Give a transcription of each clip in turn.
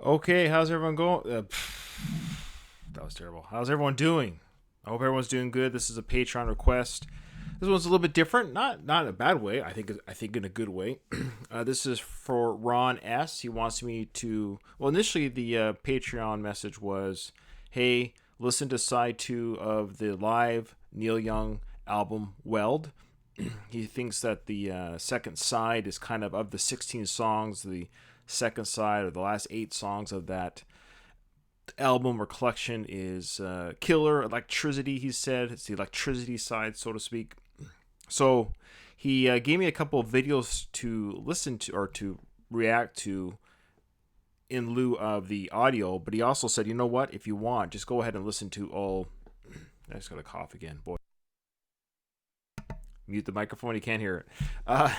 Okay, how's everyone going? That was terrible. How's everyone doing? I hope everyone's doing good. This is a Patreon request. This one's a little bit different, not in a bad way. I think in a good way. This is for Ron S. He wants me to. Well, initially the Patreon message was, "Hey, listen to side two of the live Neil Young album Weld." He thinks that the second side is kind of the 16 songs, the second side or the last 8 songs of that album or collection is killer electricity. He said it's the electricity side, so to speak. So he gave me a couple of videos to listen to or to react to in lieu of the audio, but he also said, you know what, if you want, just go ahead and listen to all. I just got a cough again, boy. Mute the microphone, you can't hear it.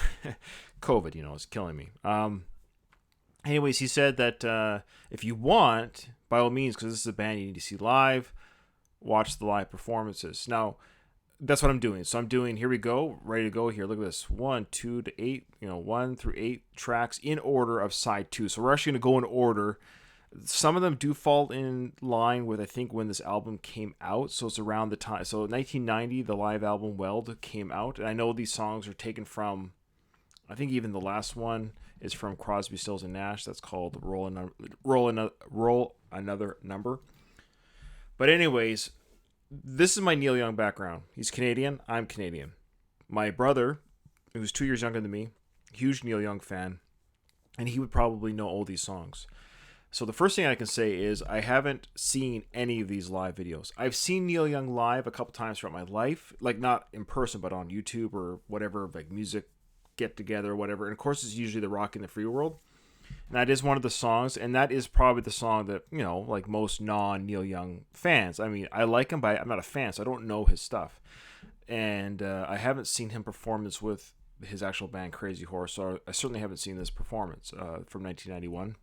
COVID, is killing me. Anyways, he said that if you want, by all means, because this is a band you need to see live, watch the live performances. Now, that's what I'm doing. So I'm doing, here we go, ready to go here. Look at this, 1, 2 to 8, 1 through 8 tracks in order of side 2. So we're actually going to go in order. Some of them do fall in line with, I think, when this album came out. So it's around the time. So 1990, the live album Weld came out. And I know these songs are taken from, I think even the last one is from Crosby, Stills, and Nash. That's called Roll Another Number. But anyways, this is my Neil Young background. He's Canadian. I'm Canadian. My brother, who's 2 years younger than me, huge Neil Young fan, and he would probably know all these songs. So the first thing I can say is I haven't seen any of these live videos. I've seen Neil Young live a couple times throughout my life, like not in person, but on YouTube or whatever, like music get together or whatever. And of course, it's usually the Rockin' the Free World. And that is one of the songs, and that is probably the song that, like most non-Neil Young fans. I mean, I like him, but I'm not a fan, so I don't know his stuff. And I haven't seen him perform this with his actual band, Crazy Horse, so I certainly haven't seen this performance from 1991.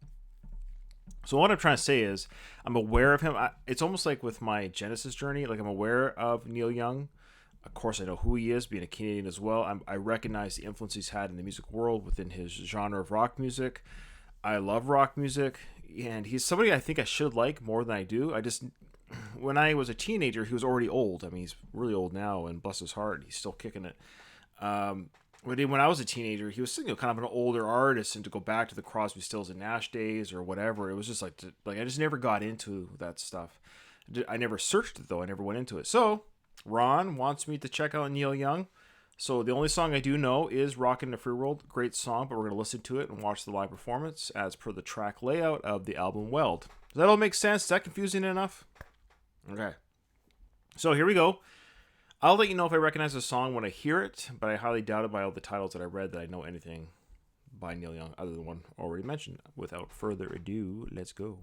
So what I'm trying to say is I'm aware of him. It's almost like with my Genesis journey, like I'm aware of Neil Young. Of course, I know who he is, being a Canadian as well. I recognize the influence he's had in the music world within his genre of rock music. I love rock music, and he's somebody I think I should like more than I do. When I was a teenager, he was already old. I mean, he's really old now, and bless his heart, he's still kicking it. But when I was a teenager, he was kind of an older artist, and to go back to the Crosby, Stills, and Nash days or whatever, it was just like I just never got into that stuff. I never searched it, though. I never went into it. So Ron wants me to check out Neil Young. So the only song I do know is Rockin' the Free World. Great song, but we're going to listen to it and watch the live performance as per the track layout of the album Weld. Does that all make sense? Is that confusing enough? Okay. So here we go. I'll let you know if I recognize the song when I hear it, but I highly doubt it by all the titles that I read that I know anything by Neil Young other than one already mentioned. Without further ado, let's go.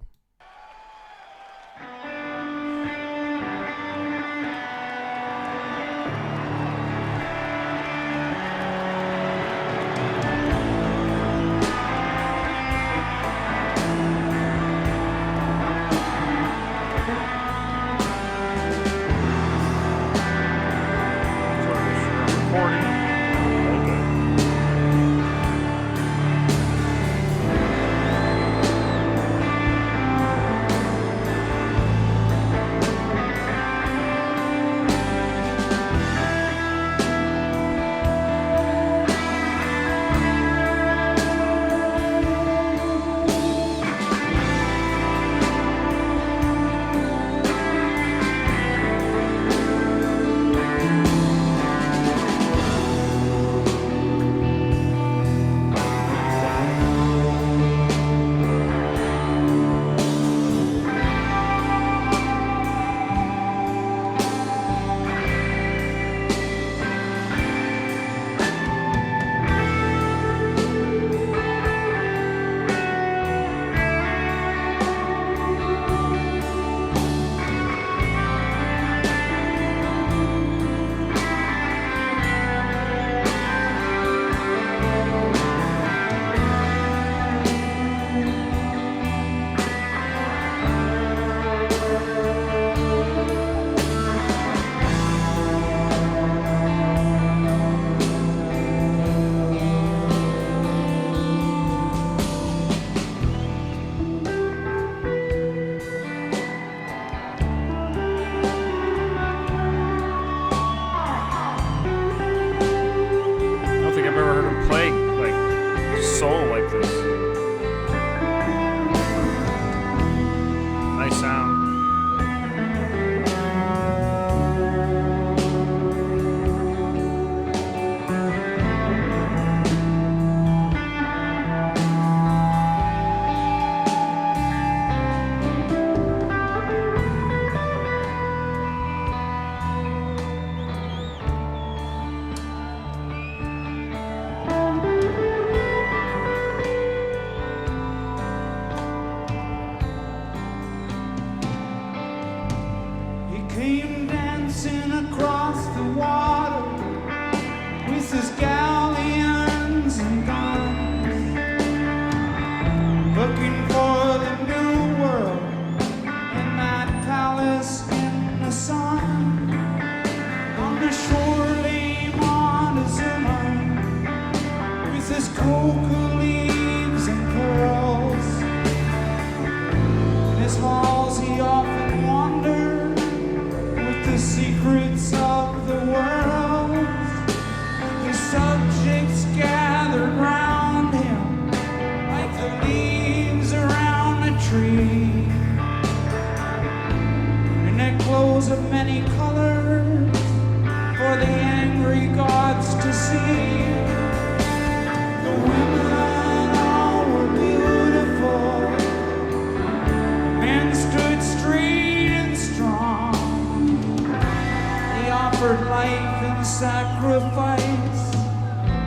sacrifice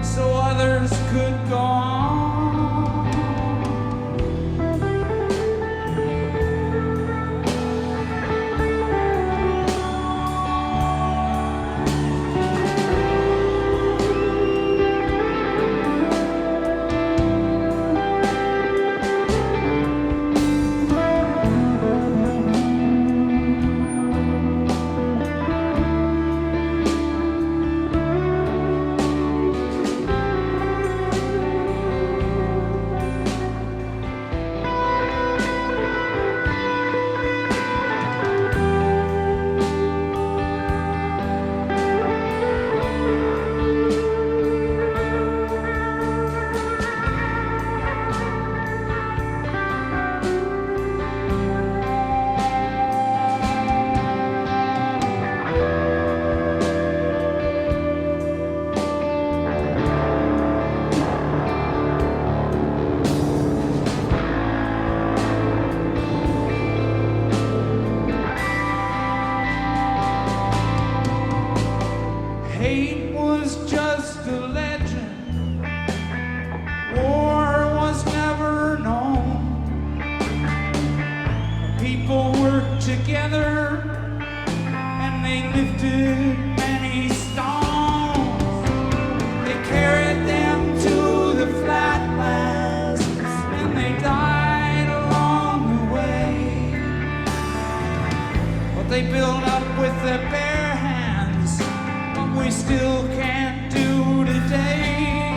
so others could go on. Hate was just a legend. War was never known. People worked together and they lifted many stones. They carried them to the flatlands and they died along the way. But they built up with their bare hands what we still can't do today.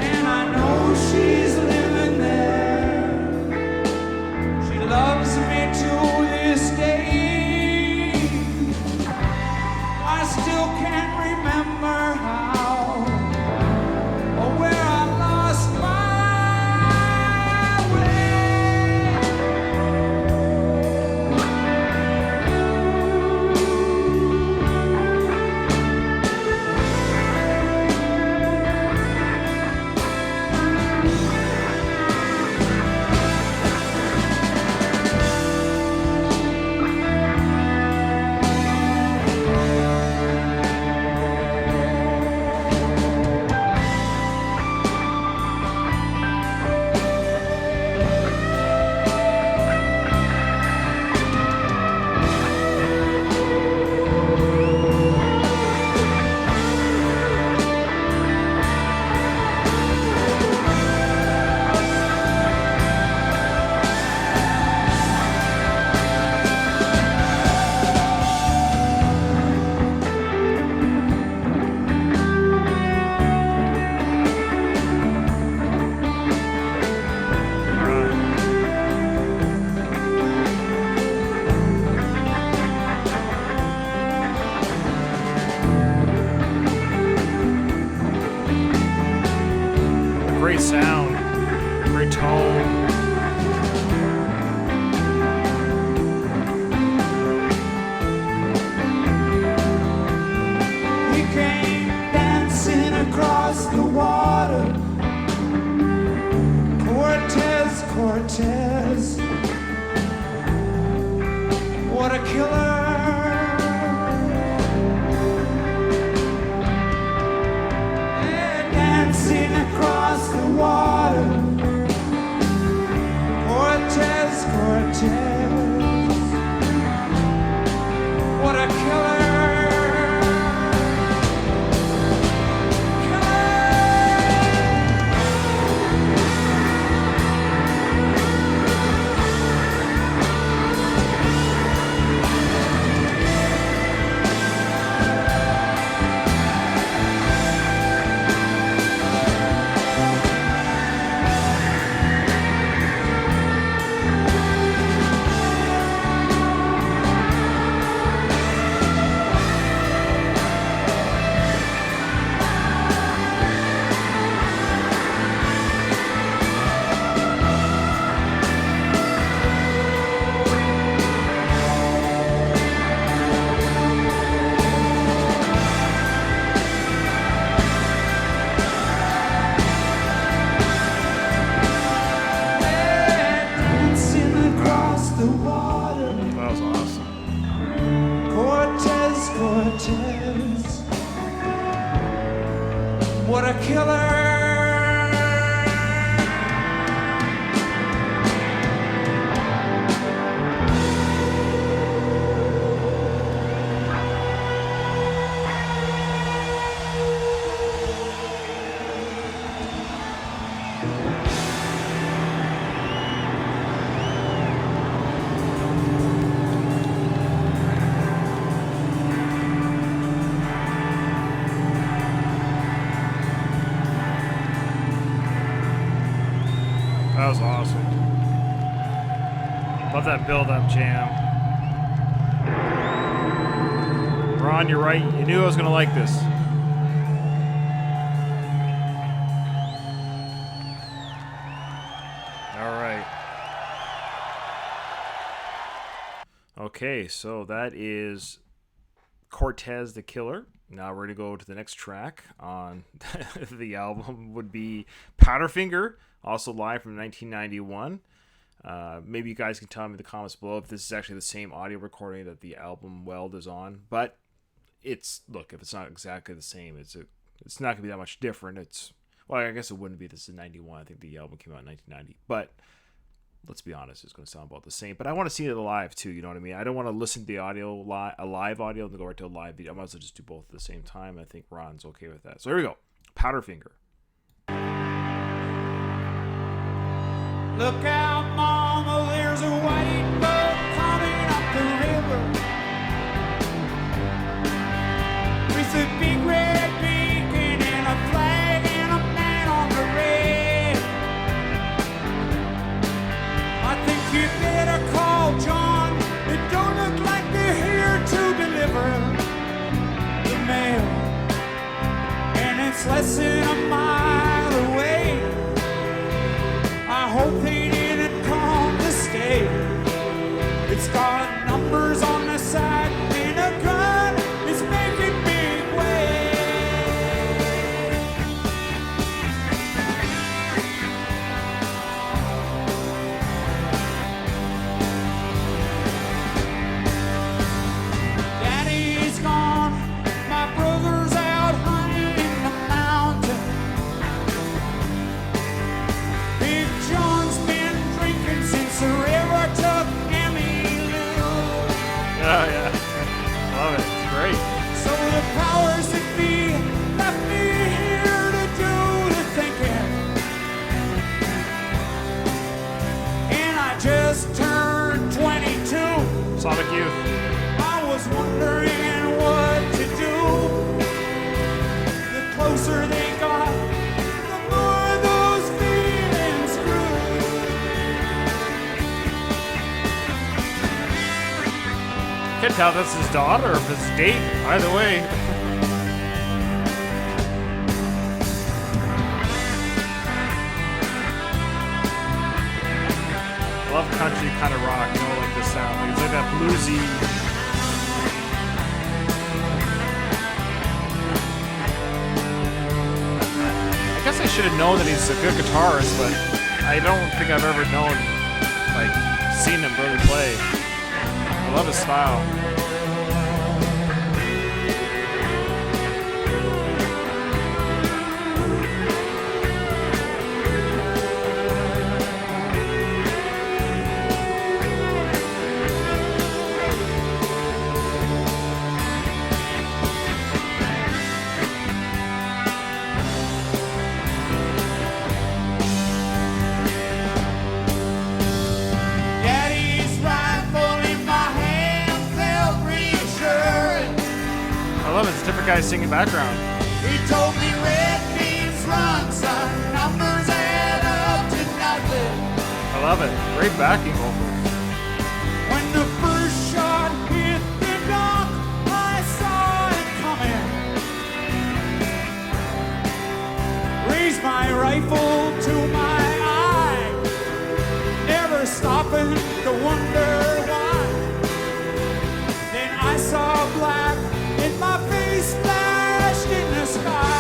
And I know she's living there. She loves me to this day. I still can't remember how or where I lost my Great sound, great tone. He came dancing across the water. Cortez, Cortez, what a killer. Yeah, dancing across the water. Cortez, Cortez, what a killer. Cortez, the Killer. That was awesome. Love that build-up jam. Ron, you're right. You knew I was going to like this. All right. Okay, so that is Cortez the Killer. Now we're going to go to the next track on the album would be Powderfinger, also live from 1991. Maybe you guys can tell me in the comments below if this is actually the same audio recording that the album Weld is on. But it's, look, if it's not exactly the same, it's not going to be that much different. Well, I guess it wouldn't be. This is 91. I think the album came out in 1990. But let's be honest, it's going to sound about the same. But I want to see it live too, you know what I mean? I don't want to listen to the audio, a live audio, and then go right to a live video. I might as well just do both at the same time. I think Ron's okay with that. So here we go. Powderfinger. Look out, mama, there's a white boat coming up the river with a big red beacon and a flag and a man on the red. I think you better call John. It don't look like they're here to deliver the mail, and it's less than a mile away. I hope they didn't come to stay. It's got numbers on the side and a gun is making big way. Daddy's gone, my brother's out hunting in the mountain. Big John's been drinking since the river took Emmy-Lou. Oh, yeah. Love it. It's great. So the powers that be left me here to do the thinking. And I just turned 22. Sonic Youth. I was wondering what to do. The closer they got, the more those feelings grew. Can't tell if that's his daughter or if it's his date. Either way. Love country kind of rock, you know, like this sound. Like, it's like that bluesy. I guess I should have known that he's a good guitarist, but I don't think I've ever known, like, seen him really play. I love his style. Daddy's rifle in my hand felt reassuring. I love it. It's a different guy singing background. He told me red means run, son. Numbers add up to nothing. I love it. Great backing vocals. When the first shot hit the dock, I saw it coming. Raised my rifle to my eye, never stopping to wonder why. Then I saw black and my face flashed in the sky.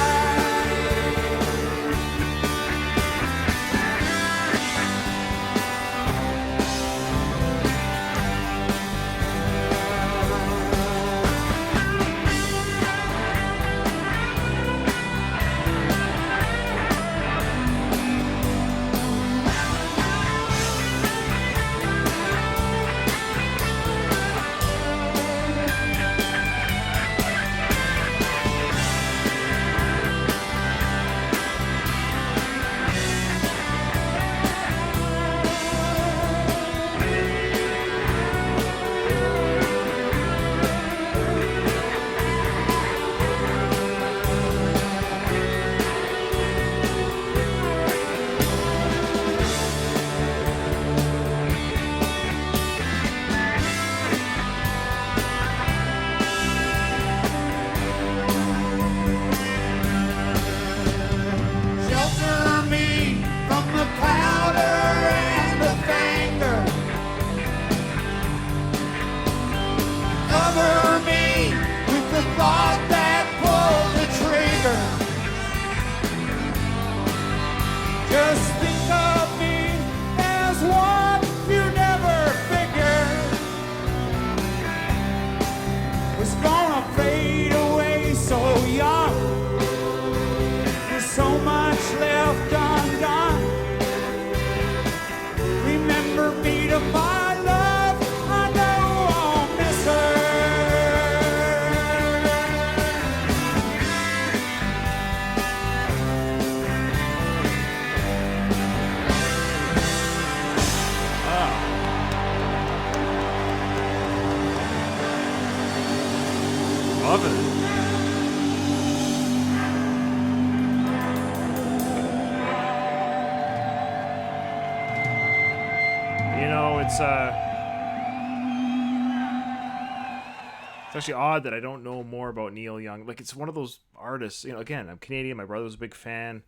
It's actually odd that I don't know more about Neil Young. Like, it's one of those artists. Again, I'm Canadian. My brother was a big fan.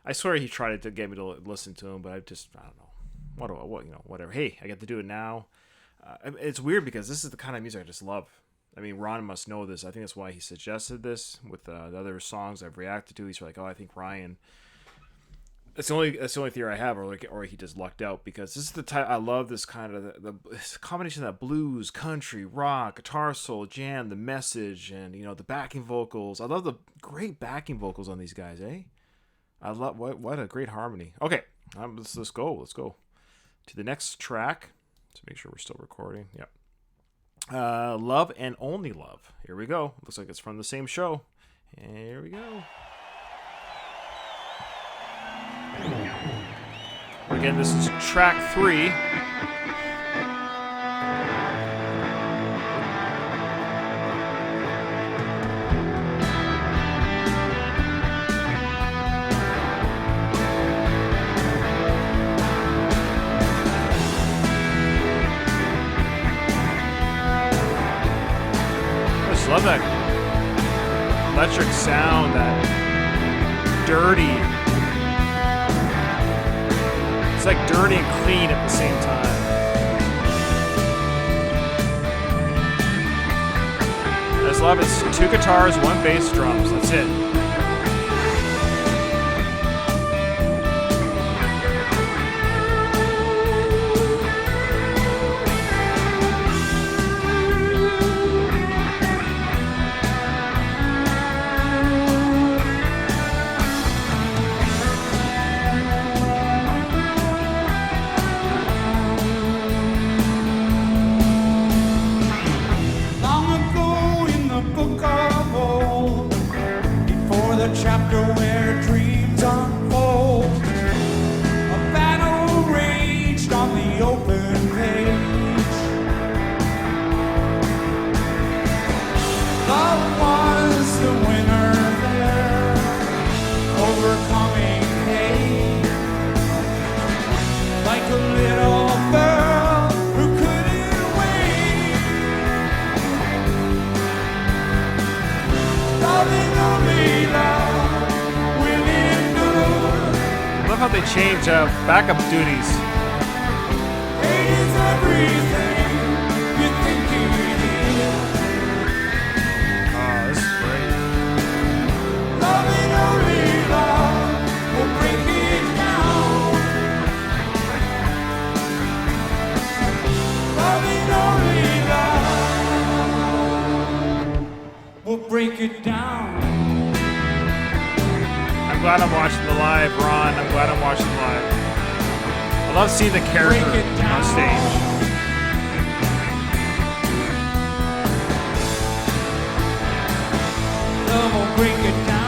I swear he tried to get me to listen to him, but I don't know. Whatever. Hey, I get to do it now. It's weird because this is the kind of music I just love. I mean, Ron must know this. I think that's why he suggested this with the other songs I've reacted to. He's like, oh, I think Ryan. That's the only theory I have, or he just lucked out, because this is the type I love. This kind of this combination of that blues, country, rock, guitar solo, jam, the message, and the backing vocals. I love the great backing vocals on these guys, eh? I love what a great harmony. Okay, let's go. Let's go to the next track to make sure we're still recording. Yep. Love and Only Love. Here we go. Looks like it's from the same show. And here we go. Again, this is track 3. I just love that electric sound, that dirty. It's like dirty and clean at the same time. I just love it. It's 2 guitars, 1 bass, drums. That's it. Chapter where dreams unfold, a battle raged on the open page. Love was the winner there, overcoming hate, like a little girl who couldn't wait. Loving only love. I love how they change backup duties. Hate is everything you think it is. Oh, this is great. Loving only love will break it down. Loving only love will break it down. I'm glad I'm watching the live, Ron. I'm glad I'm watching the live. I love seeing the character on stage. Love will break it down.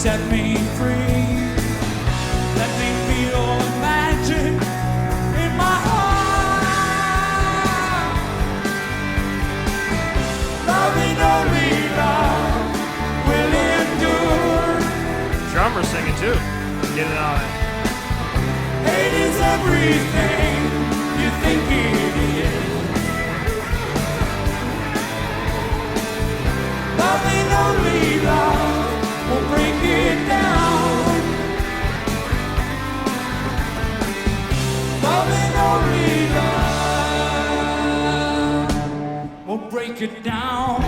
Set me free. Let me feel magic in my heart. sing it too. Get it on it. Hate is everything you think it is. Love and only love will break it down. Love and only love will break it down.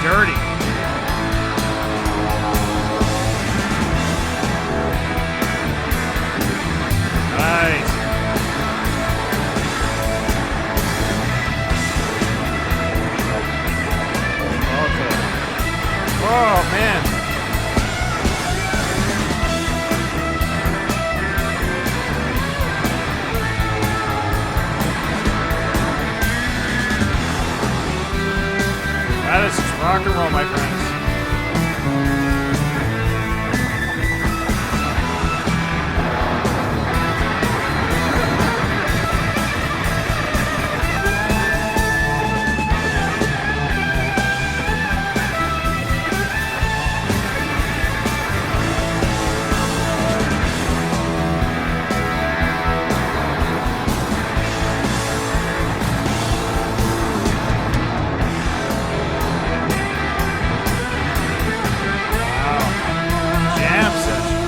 Dirty. Nice. Okay. Oh, man. That is just rock and roll, my friends. Jam session.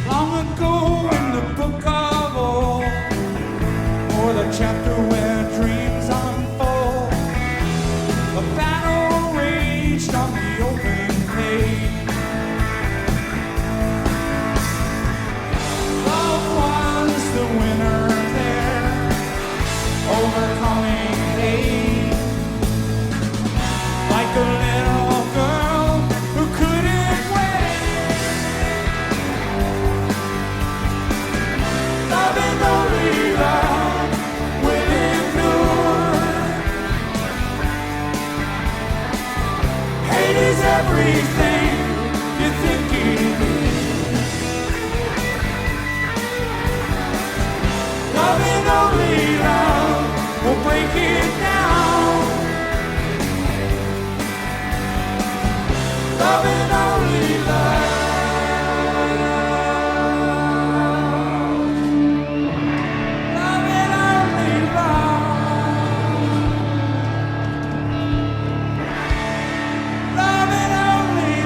Long ago in the book of old, or the chapter where dreams unfold, a battle raged on the open page. Love was the winner there, overcoming hate, like a little girl who couldn't wait. Love and only love will endure. Hate is everything you think it is. Love and only love will break it down. Love and only love. Love and only love. Love and only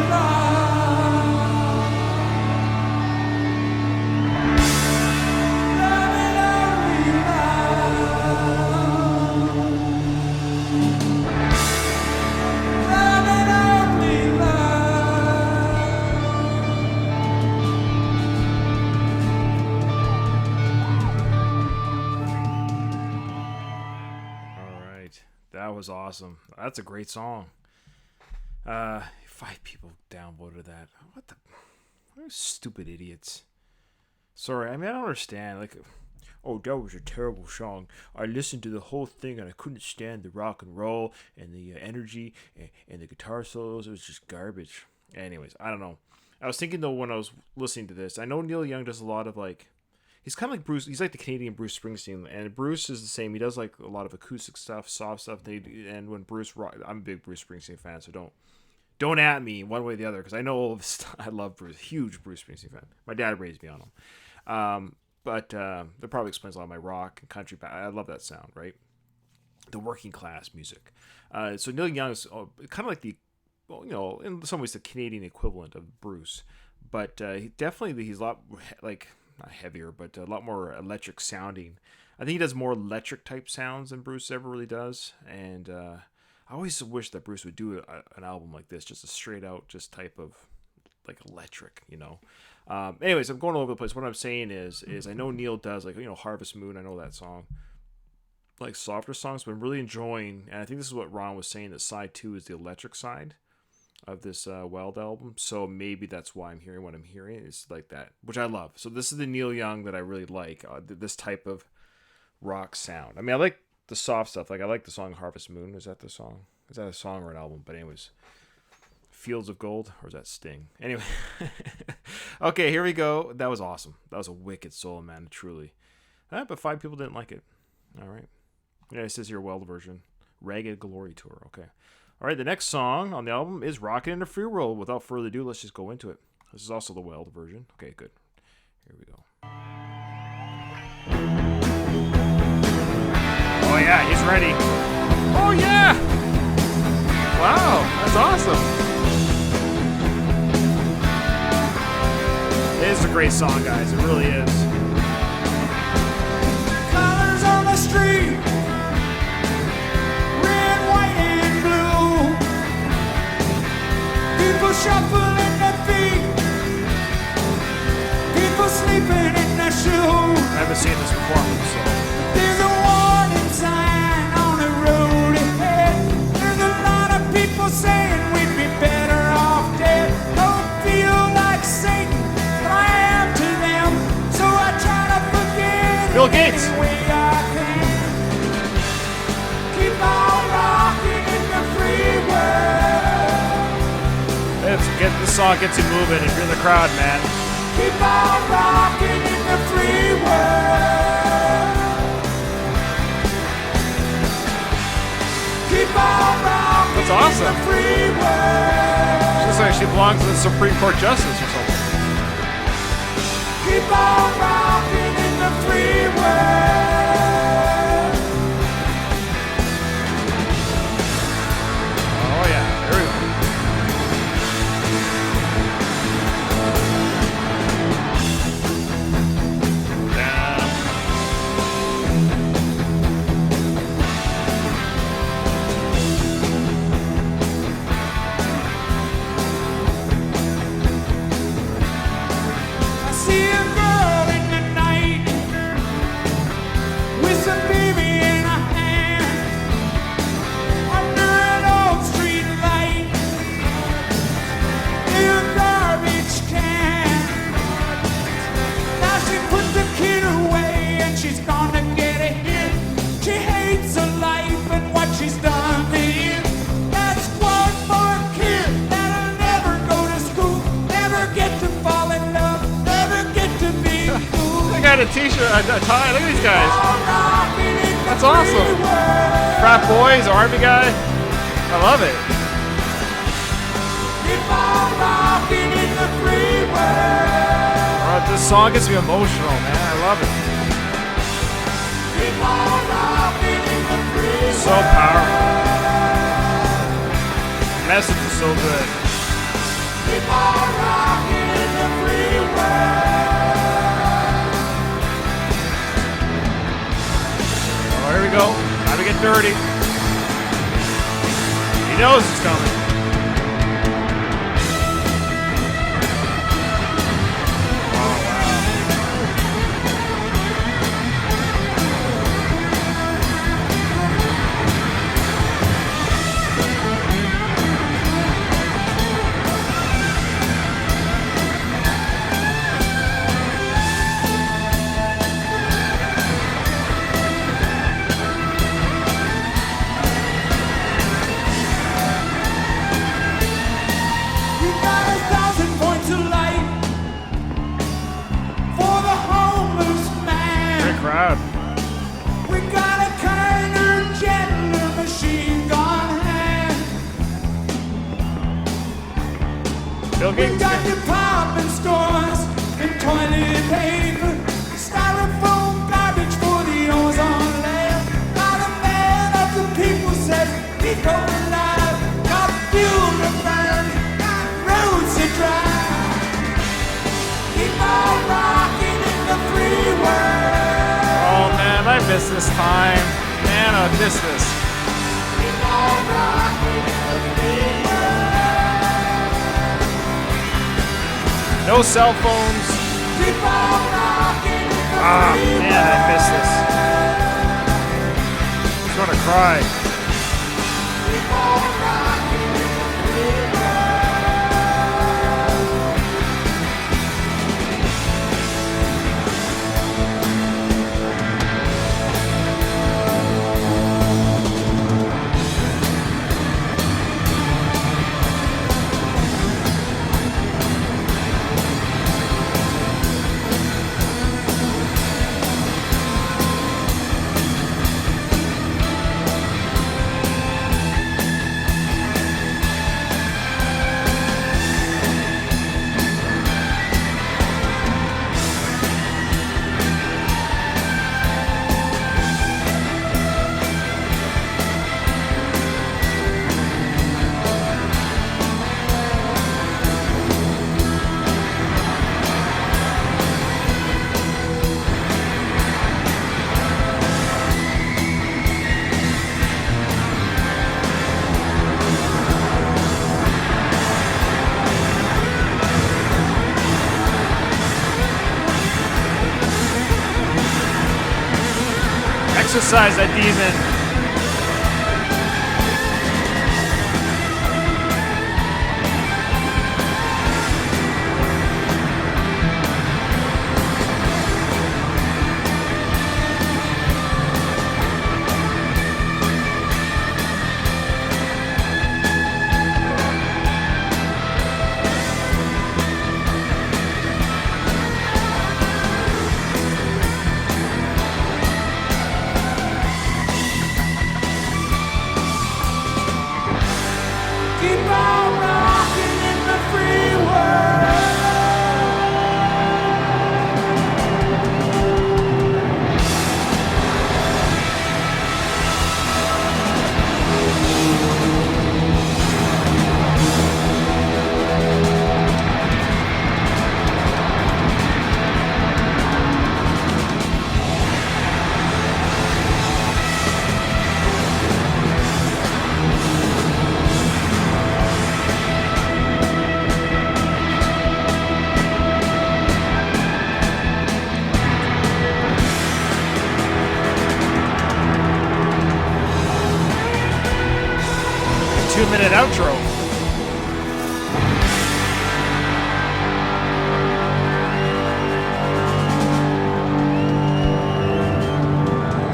was awesome. That's a great song. 5 people downvoted that. What stupid idiots. Sorry, I mean, I don't understand. Like, oh, that was a terrible song. I listened to the whole thing and I couldn't stand the rock and roll and the energy and the guitar solos. It was just garbage. Anyways, I don't know. I was thinking, though, when I was listening to this, I know Neil Young does a lot of, like, he's kind of like Bruce. He's like the Canadian Bruce Springsteen. And Bruce is the same. He does, like, a lot of acoustic stuff, soft stuff. And when Bruce rock, I'm a big Bruce Springsteen fan, so don't at me one way or the other, because I know all of his stuff. I love Bruce. Huge Bruce Springsteen fan. My dad raised me on him. But that probably explains a lot of my rock and country. I love that sound, right? The working class music. So Neil Young is kind of like the, well, you know, in some ways the Canadian equivalent of Bruce. But he's a lot, like, not heavier, but a lot more electric sounding. I think he does more electric type sounds than Bruce ever really does. And I always wish that Bruce would do an album like this, just a straight out just type of like electric, you know. Anyways, I'm going all over the place. What I'm saying is I know Neil does, like, you know, Harvest Moon. I know that song, like softer songs, but I'm really enjoying. And I think this is what Ron was saying, that side 2 is the electric side of this Weld album. So maybe that's why I'm hearing what I'm hearing. It's like that, which I love. So this is the Neil Young that I really like. This type of rock sound. I mean, I like the soft stuff. Like, I like the song Harvest Moon. Is that the song? Is that a song or an album? But anyways, Fields of Gold, or is that Sting? Anyway. Okay, here we go. That was awesome. That was a wicked solo, man, truly. But 5 people didn't like it. All right. Yeah, it says here Weld version. Ragged Glory Tour. Okay. All right, the next song on the album is Rockin' in the Free World. Without further ado, let's just go into it. This is also the Weld version. Okay, good. Here we go. Oh, yeah, he's ready. Oh, yeah! Wow, that's awesome. It is a great song, guys. It really is. Colors on the street, red, white, and blue. People shuffling their feet, people sleeping in their shoes. I haven't seen this performance, so. There's a warning sign on the road ahead. There's a lot of people saying we'd be better off dead. Don't feel like Satan, but I am to them, so I try to forget Bill Gates. any way I can. Keep on rocking in the free world. This song gets you moving if you're in the crowd, man. Keep on rocking in the free world. Keep on rocking. That's awesome. In the free world. Looks like she belongs to the Supreme Court Justice or something. Keep on rocking in the free world. Oh yeah, here we go. I see a girl in the night with some baby in her hand under an old street light near a garbage can. Now she put the kid away and she's gonna get a hit. She hates her life and what she's done to him. That's one for a kid that'll never go to school, never get to fall in love, never get to be cool. They got a t-shirt, a tie. Look at these guys. That's That's awesome. Frat boys, army guy. I love it. Keep on rocking in the free world. All right, this song gets me emotional, man. I love it. Keep on rocking in the free world. So powerful. The message is so good. Keep on rocking in the free world. Oh, here we go. Time to get dirty. He knows it's coming. Oh, wow. tailgate? We got department stores and toilet paper, styrofoam garbage for the ozone layer. Not a man of the people says we go alive. Got fuel to burn, got roads to drive. Keep on rocking in the free world. Oh man, I miss this time. Man, I miss this. Keep on rocking in the free world. No cell phones. Keep on rocking in the Ah, free world. man, I miss this. I'm just gonna cry. Keep on rocking in the free world. Exercise that demon. Keep on rocking in the free world. Two-minute outro.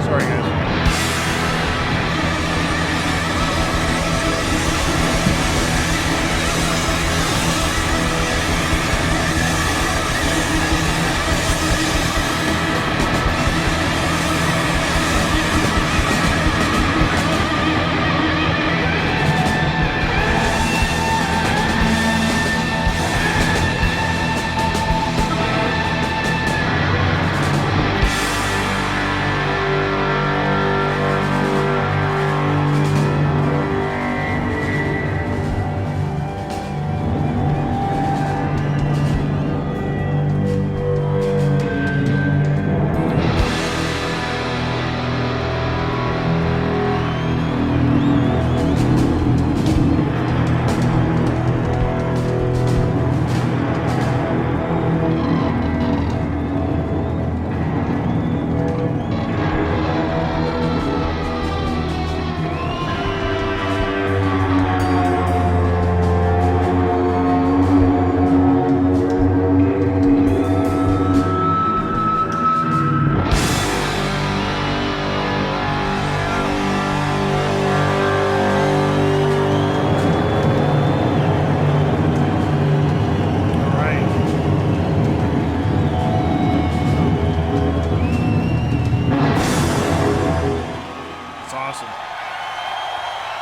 Sorry, guys.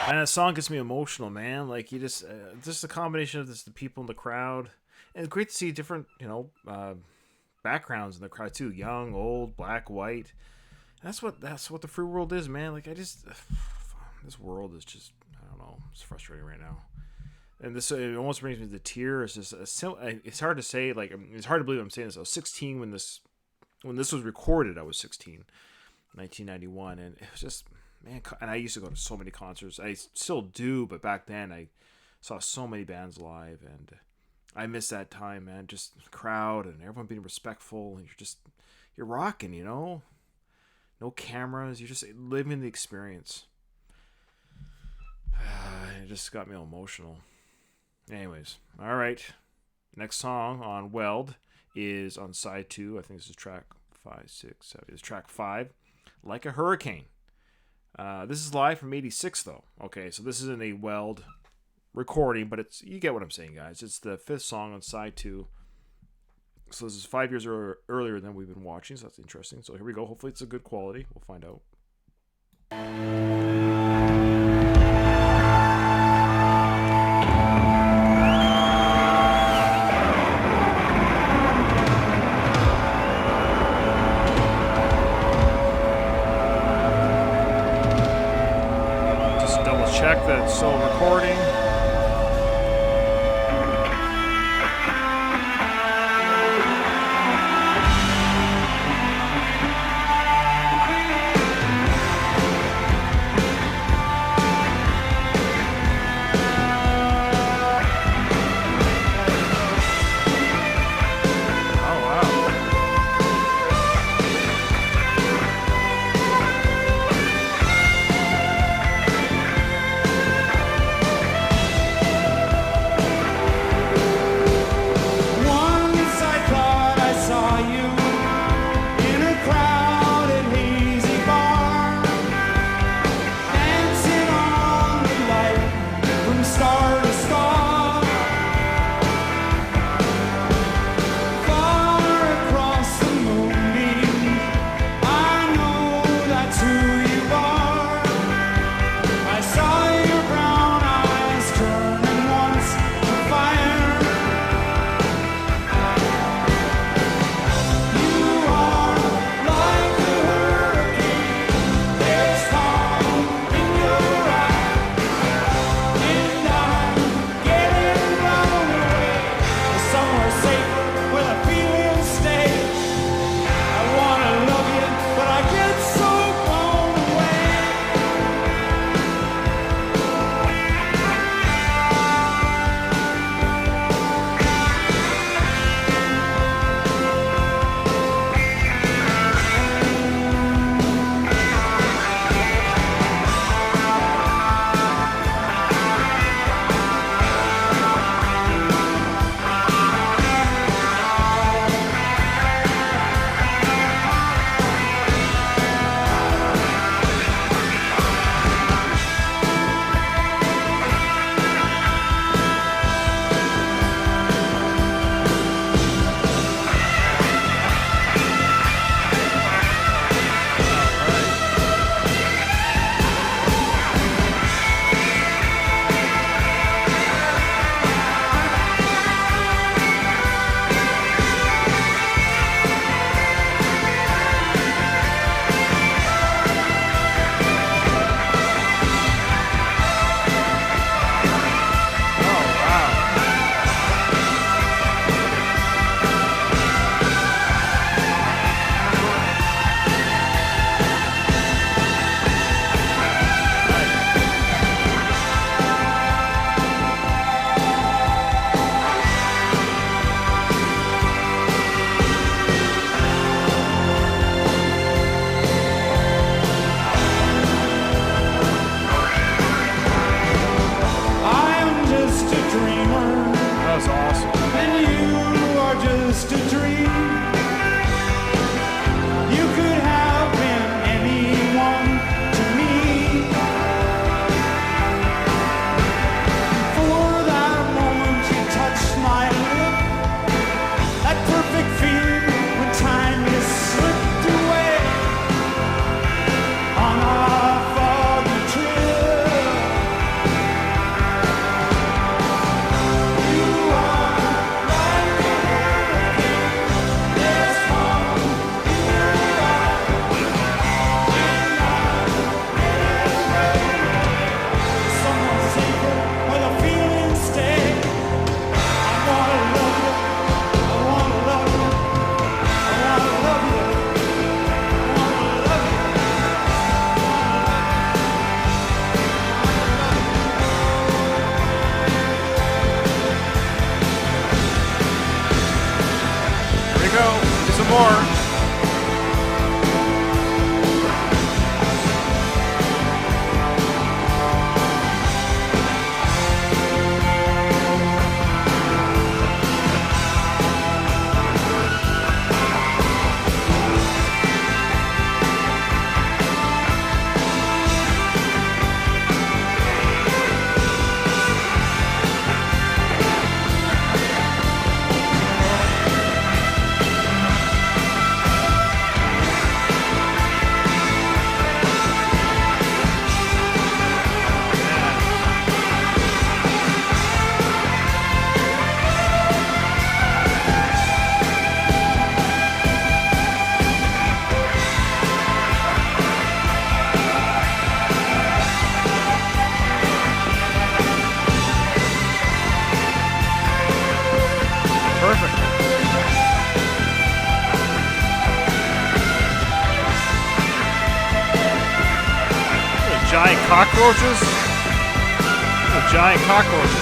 And that song gets me emotional, man. Like you just a combination of the people in the crowd, and it's great to see different, backgrounds in the crowd too. Young, old, black, white. That's what the free world is, man. Like this world is just, I don't know. It's frustrating right now. And this it almost brings me to tears. It's just it's hard to say. Like it's hard to believe I'm saying this. I was 16 when this was recorded. I was 16, 1991, and it was just. Man, and I used to go to so many concerts. I still do, but back then I saw so many bands live, and I miss that time, man. Just crowd and everyone being respectful, and you're rocking, No cameras. You're just living the experience. It just got me all emotional. Anyways, all right. Next song on Weld is on side 2. I think this is track 5, 6, 7. It's track 5, Like a Hurricane. This is live from '86, though. Okay, so this isn't a Weld recording, but you get what I'm saying, guys. It's the 5th song on side 2. So this is 5 years earlier than we've been watching, so that's interesting. So here we go. Hopefully it's a good quality. We'll find out. Check that it's still recording. more. Giant cockroaches? Oh, giant cockroaches.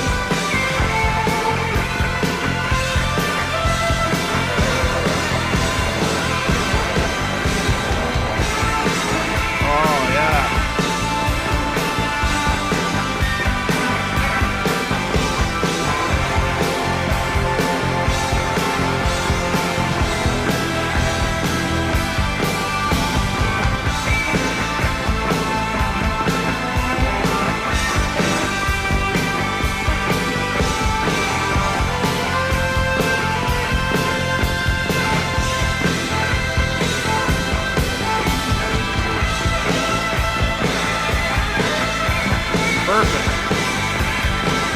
Oh, yeah. Perfect.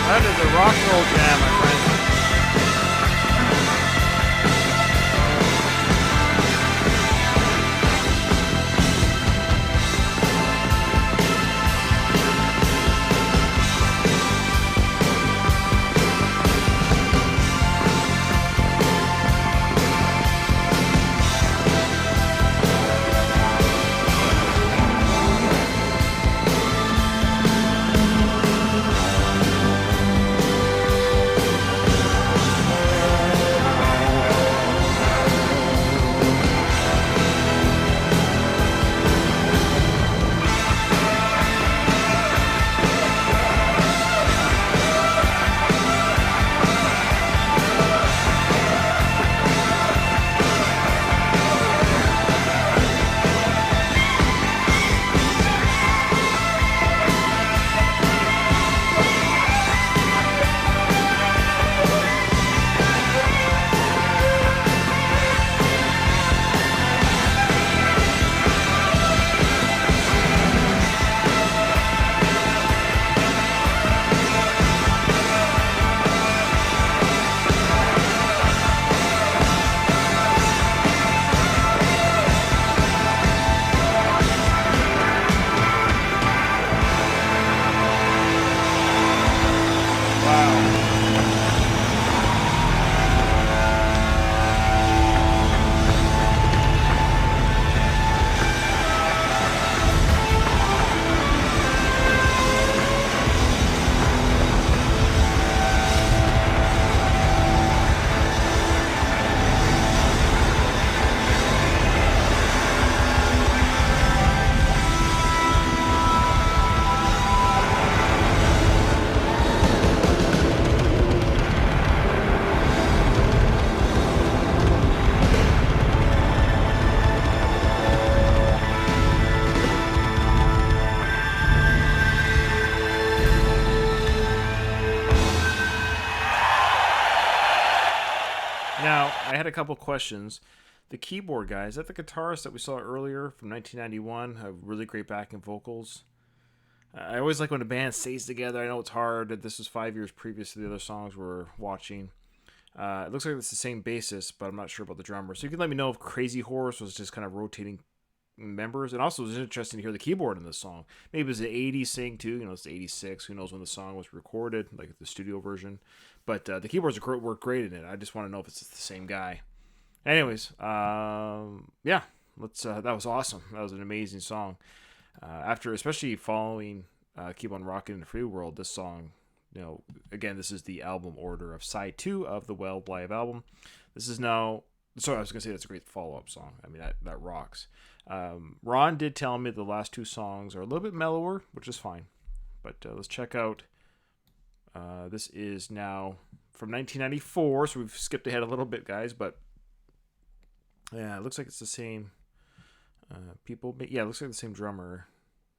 That is a rock and roll jam, my friend. Now, I had a couple questions. The keyboard guy, is that the guitarist that we saw earlier from 1991? Have really great backing vocals. I always like when a band stays together. I know it's hard. This was 5 years previous to the other songs we're watching. It looks like it's the same bassist, but I'm not sure about the drummer. So you can let me know if Crazy Horse was just kind of rotating members. And also, it was interesting to hear the keyboard in this song. Maybe it was an 80s thing, too. You know, it's 86. Who knows when the song was recorded, like the studio version. But the keyboards work great in it. I just want to know if it's the same guy. Anyways, yeah, that was awesome. That was an amazing song. After, especially following Keep on Rockin' in the Free World, this song, you know, again, this is the album order of side 2 of the Weld live album. This is now Sorry, I was gonna say that's a great follow-up song. I mean, that rocks. Ron did tell me the last two songs are a little bit mellower, which is fine. But let's check out. This is now from 1994, so we've skipped ahead a little bit, guys. But yeah, it looks like it's the same people. Yeah, it looks like the same drummer.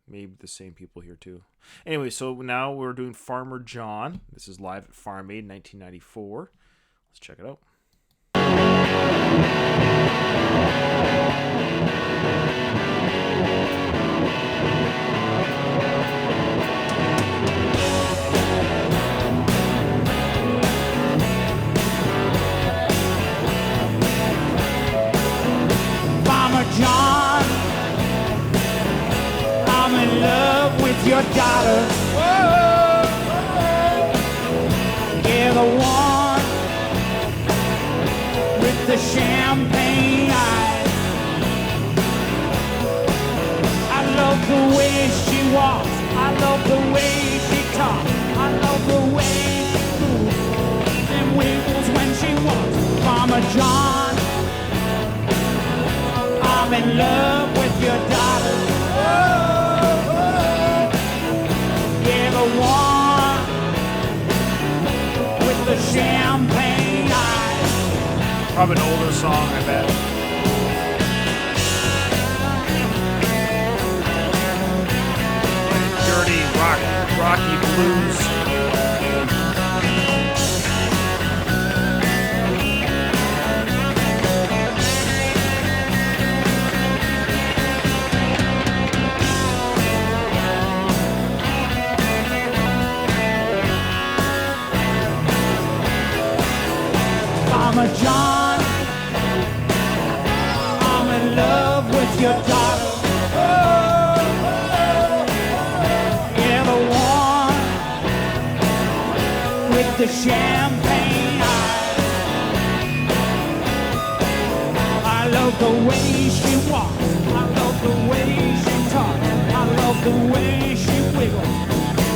Maybe the same people here too. Anyway, so now we're doing Farmer John. This is live at Farm Aid 1994. Let's check it out. Farmer John, I'm in love with your daughter. Whoa, yeah, the one with the champagne eyes. I love the way she walks. I love the way she talks. I love the way she moves and wiggles when she walks. Farmer John, I'm in love with your daughter. Oh, oh, yeah, the one with the champagne eyes. Probably an older song, I bet. Dirty rocky blues. Farmer John, I'm in love with your daughter. Oh, yeah, the one with the champagne eyes. I love the way she walks. I love the way she talks. I love the way she wiggles.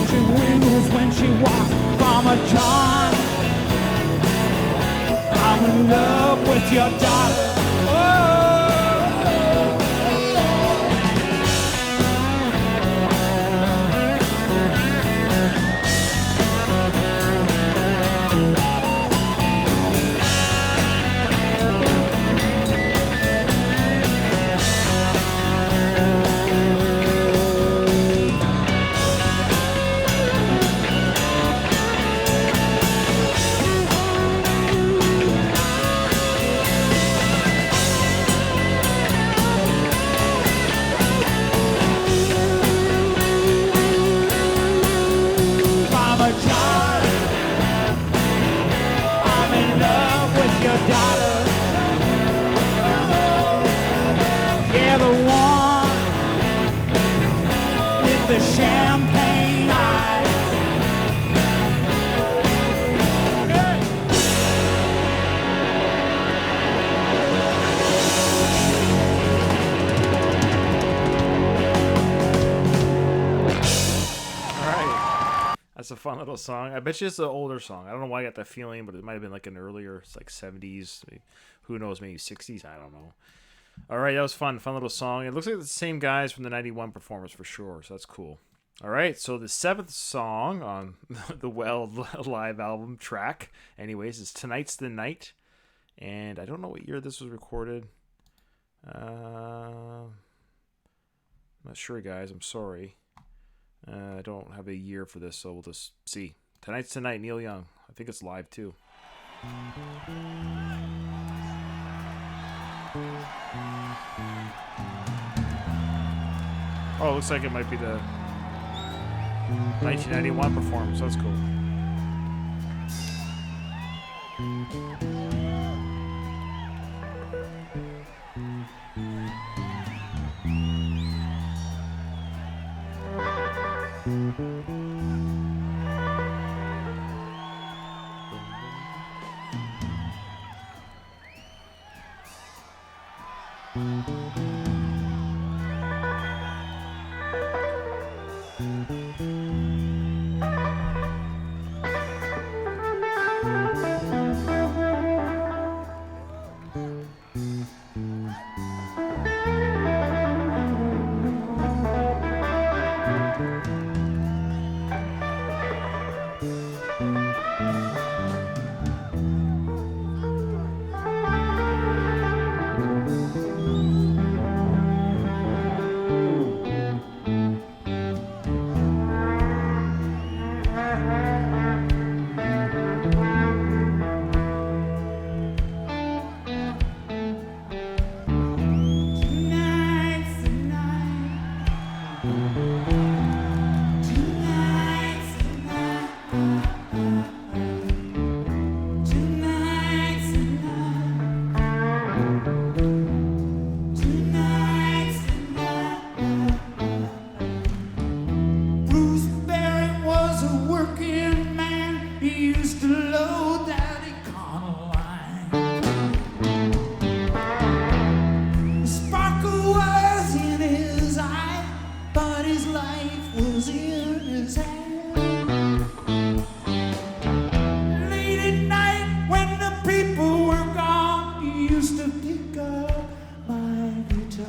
She wiggles when she walks. Farmer John, I'm in love with your daughter. A fun little song. I bet you it's an older song. I don't know why I got that feeling, but it might have been like an earlier, it's like 70s, who knows, maybe 60s, I don't know. All right, that was fun little song. It looks like the same guys from the 91 performance for sure, so that's cool. All right, so the seventh song on the Weld live album track, anyways, is Tonight's the Night, and I don't know what year this was recorded. I'm not sure, guys, I'm sorry. I don't have a year for this, so we'll just see. Tonight's the Night, Neil Young. I think it's live too. Oh, it looks like it might be the 1991 performance. That's cool. he used to load that Econoline. The sparkle was in his eye, but his life was in his hand. Late at night when the people were gone, he used to pick up my guitar.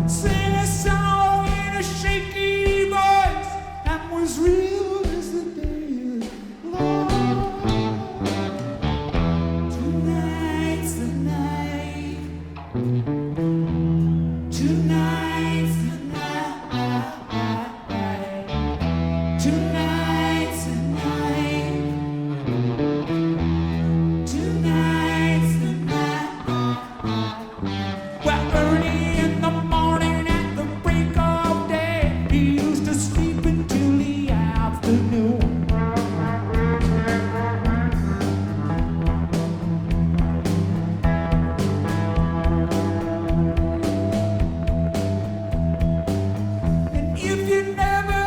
Sing a song in a shaky voice that was real as the day is long. Tonight's the night. Tonight's the night. Tonight's the night. Tonight's the night. Well, early in the morning at the break of day, he used to sleep until the afternoon. And if you never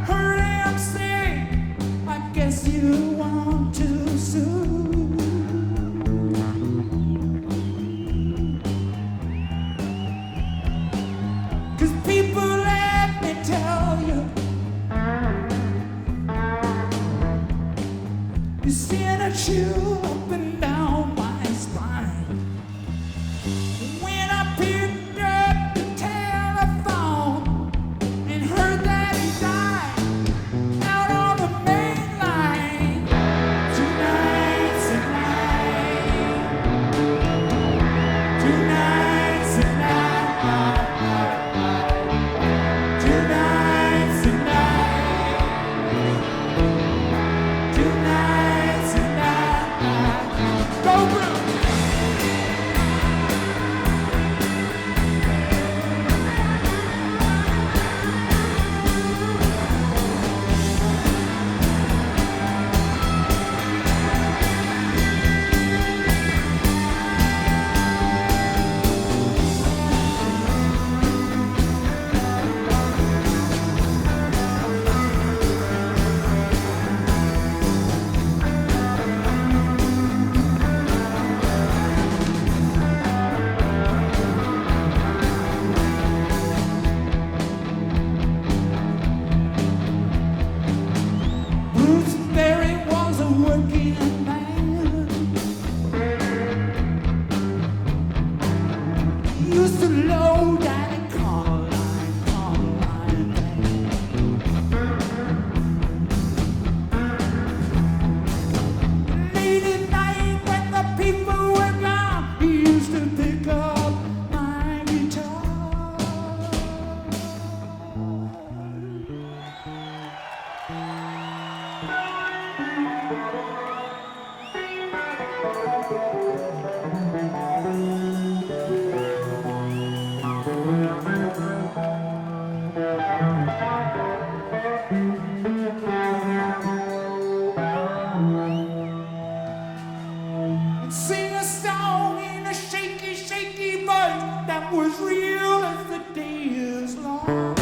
heard him sing, I guess you want to soon. 'Cause people, let me tell you, you send a chill up and down my spine. When I picked up the telephone and heard that he died out on the main line. Tonight's the night. Tonight's the night. Tonight's the night. Tonight's the night. Go, Bruce! Bruce Berry was a working man. He used to load that Econoline van. Late at night when the people were gone, he used to pick up my guitar. And sing a song in a shaky, shaky voice that was real as the day is long.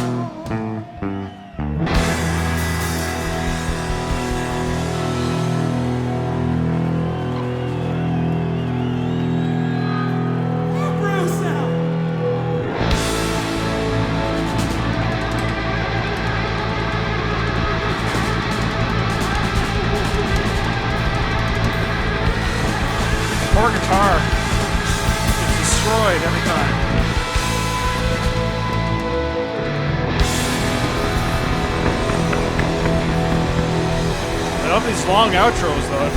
Oh, Bruce now. Poor guitar. Gets destroyed every time. I love these long outros though.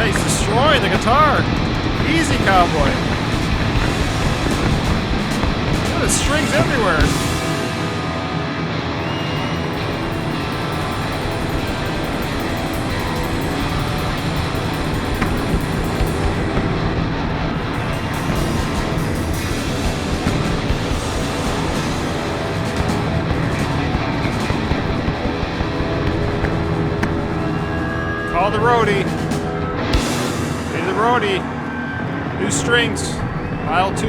he's destroying the guitar. Easy, cowboy. Look at the strings everywhere. Call the roadie. Hey, the roadie. New strings. Aisle 2.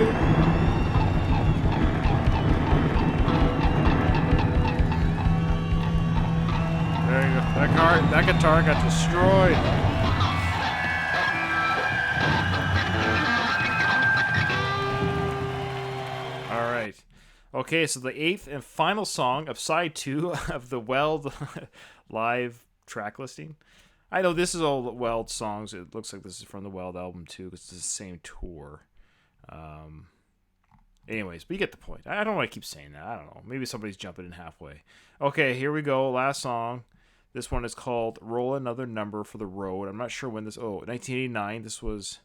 There you go. That guitar got destroyed. All right. Okay, so the 8th and final song of side 2 of the Weld live track listing. I know this is all Weld songs. It looks like this is from the Weld album too, because it's the same tour. Anyways, but you get the point. I don't know why I keep saying that. I don't know. Maybe somebody's jumping in halfway. Okay, here we go. Last song. This one is called Roll Another Number for the Road. I'm not sure when this... Oh, 1989. This was...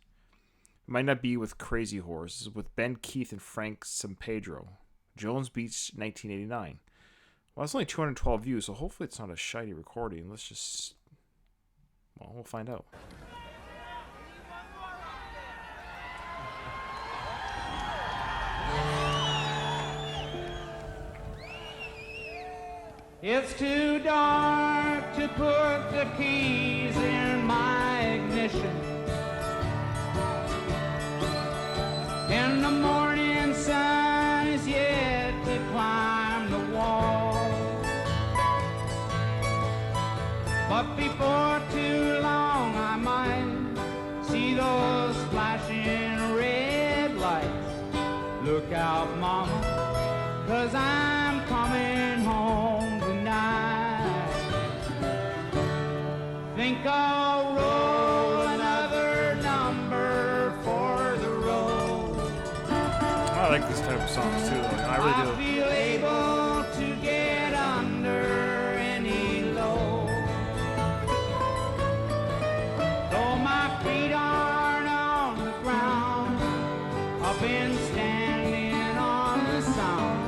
It might not be with Crazy Horse. This is with Ben Keith and Frank Sampedro. Jones Beach, 1989. Well, it's only 212 views, so hopefully it's not a shiny recording. Let's just... Well, we'll find out. It's too dark to put the keys in my ignition. And the morning sun is yet to climb the wall. But before too long I might see those flashing red lights. Look out, mama, 'cause I'm coming home tonight. Think I'll roll another number for the road. I like this type of songs too, though. I really do. I feel able to get under any load. Though my feet aren't on the ground, I've been standing on the sound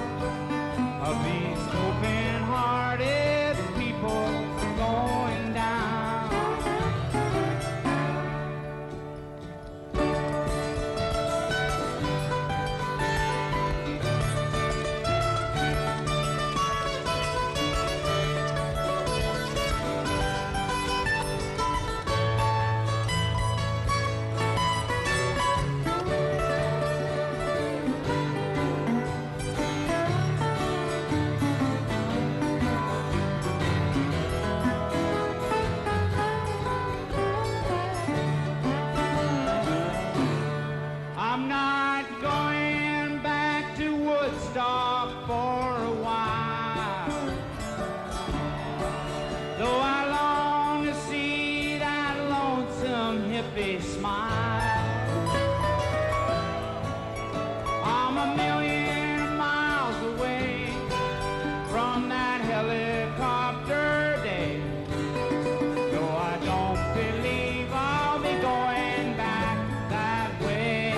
of these open-hearted people going down. I'm not going back to Woodstock for a while, though I long to see that lonesome hippie smile. I'm a million miles away from that helicopter day, though I don't believe I'll be going back that way.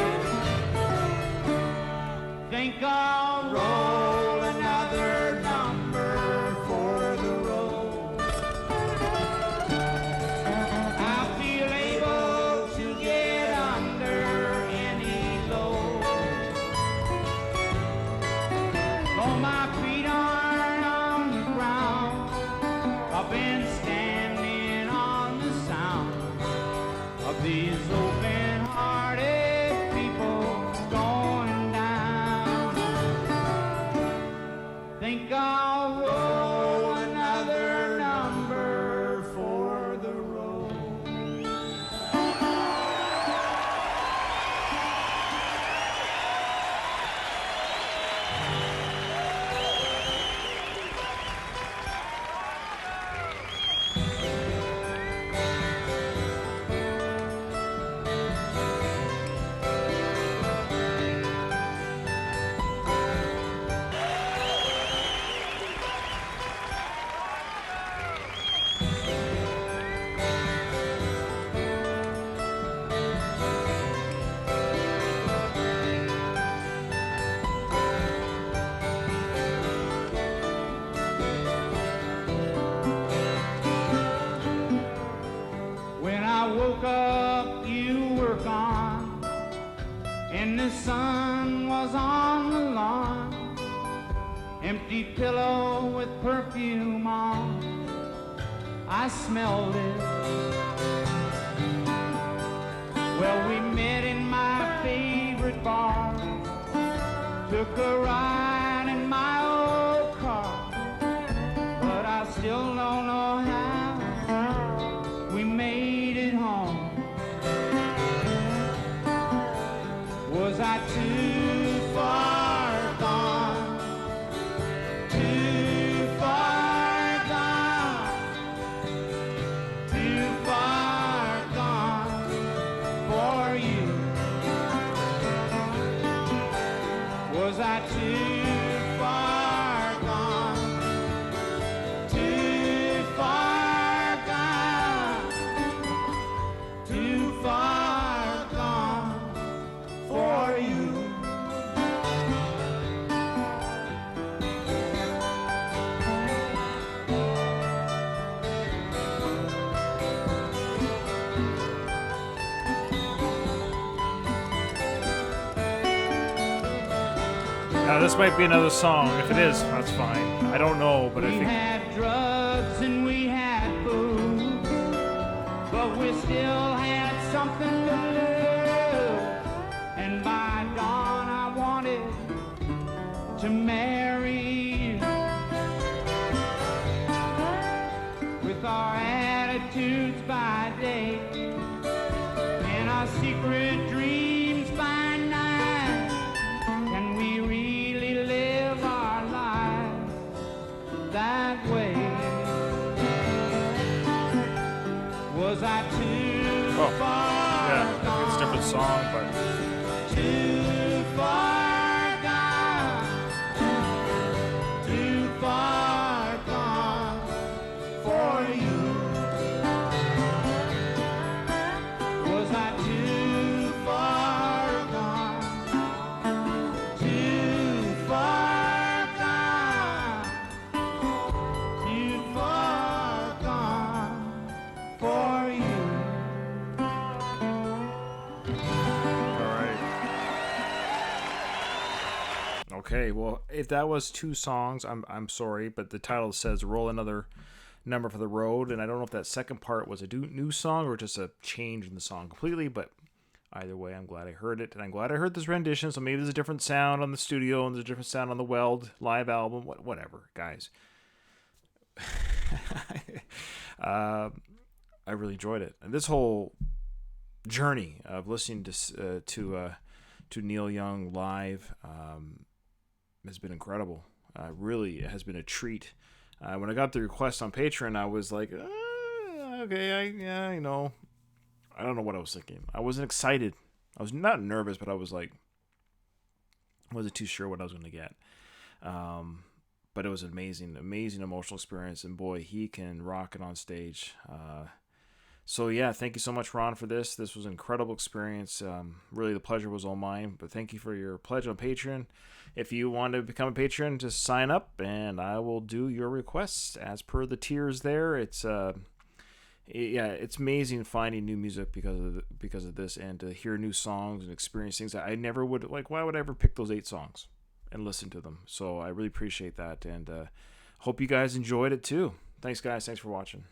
Think I'll roll another number for the road. I feel able to get under any load. Though my feet aren't on the ground, I've been standing on the sound of these open-hearted people going down. Think I'll roll another number for the road. the sun was on the lawn, empty pillow with perfume on, I smelled it. Well, we met in my favorite bar, took a ride in my old car, but I still don't know how we made it home. Was I too far gone? Too far gone? Too far gone for you? Was I too far gone? Too far gone? Too far gone for you? Now, this might be another song. If it is, that's fine. I don't know, but I We think had drugs and we had booze, but we still had something to lose. And by dawn I wanted to marry you. With our attitudes by day and our secret dreams by night, can we really live our lives that way? Was I too far yeah, gone? it's a different song, but Too far gone? Too far gone for you? Was I too far gone? Too far gone? Too far gone for you? all right. Okay, well, if that was two songs, I'm sorry, but the title says "Roll Another Number for the Road," and I don't know if that second part was a new song or just a change in the song completely, but either way, I'm glad I heard it, and I'm glad I heard this rendition, so maybe there's a different sound on the studio, and there's a different sound on the Weld live album, whatever, guys. I really enjoyed it, and this whole journey of listening to Neil Young live has been incredible. Really, it has been a treat. When I got the request on Patreon, I was like, okay, I don't know what I was thinking. I wasn't excited. I was not nervous, but I was like, wasn't too sure what I was going to get. But it was an amazing emotional experience, and boy, he can rock it on stage. So yeah, thank you so much, Ron, for this. This was an incredible experience. Really, the pleasure was all mine. But thank you for your pledge on Patreon. If you want to become a patron, just sign up, and I will do your requests as per the tiers there. It's it's amazing finding new music because of this, and to hear new songs and experience things that I never would like. Why would I ever pick those 8 songs and listen to them? So I really appreciate that, and hope you guys enjoyed it too. Thanks, guys. Thanks for watching.